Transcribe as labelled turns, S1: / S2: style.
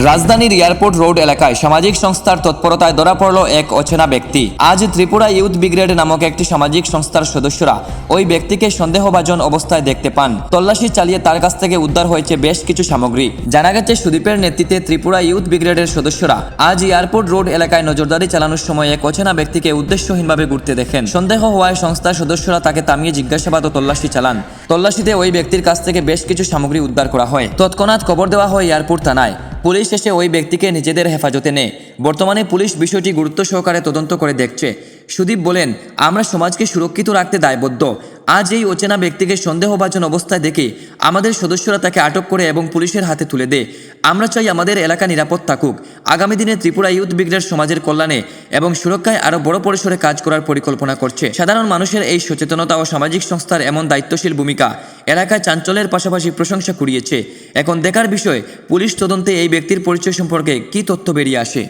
S1: রাজধানীর airport road এলাকায় সামাজিক সংস্থার তৎপরতায় ধরা পড়ল এক অচেনা ব্যক্তি। আজ ত্রিপুরা ইউথ ব্রিগেড নামক একটি সামাজিক সংস্থার সদস্যরা ওই ব্যক্তিকে সন্দেহভাজন অবস্থায় দেখতে পান। তল্লাশি চালিয়ে তার কাছ থেকে উদ্ধার হয়েছে বেশ কিছু সামগ্রী। জানা গেছে, সুদীপের নেতৃত্বে ত্রিপুরা ইউথ ব্রিগেডের সদস্যরা আজ এয়ারপোর্ট রোড এলাকায় নজরদারি চালানোর সময় এক অচেনা ব্যক্তিকে উদ্দেশ্যহীনভাবে ঘুরতে দেখেন। সন্দেহ হওয়ায় সংস্থার সদস্যরা তাকে থামিয়ে জিজ্ঞাসাবাদ ও তল্লাশি চালান। তল্লাশিতে ওই ব্যক্তির কাছ থেকে বেশ কিছু সামগ্রী উদ্ধার করা হয়। তৎক্ষণাৎ খবর দেওয়া হয় এয়ারপোর্ট থানায়। পুলিশ এসে ওই ব্যক্তিকে নিজেদের হেফাজতে নেয়। বর্তমানে পুলিশ বিষয়টি গুরুত্ব সহকারে তদন্ত করে দেখছে। সুদীপ বলেন, আমরা সমাজকে সুরক্ষিত রাখতে দায়বদ্ধ। আজ এই অচেনা ব্যক্তিকে সন্দেহভাজন অবস্থায় দেখে আমাদের সদস্যরা তাকে আটক করে এবং পুলিশের হাতে তুলে দেয়। আমরা চাই আমাদের এলাকা নিরাপদ থাকুক। আগামী দিনে ত্রিপুরা ইউথ ব্রিগেড সমাজের কল্যাণে এবং সুরক্ষায় আরও বড় পরিসরে কাজ করার পরিকল্পনা করছে। সাধারণ মানুষের এই সচেতনতা ও সামাজিক সংস্থার এমন দায়িত্বশীল ভূমিকা এলাকায় চাঞ্চল্যের পাশাপাশি প্রশংসা কুড়িয়েছে। এখন দেখার বিষয়, পুলিশ তদন্তে এই ব্যক্তির পরিচয় সম্পর্কে কী তথ্য বেরিয়ে আসে।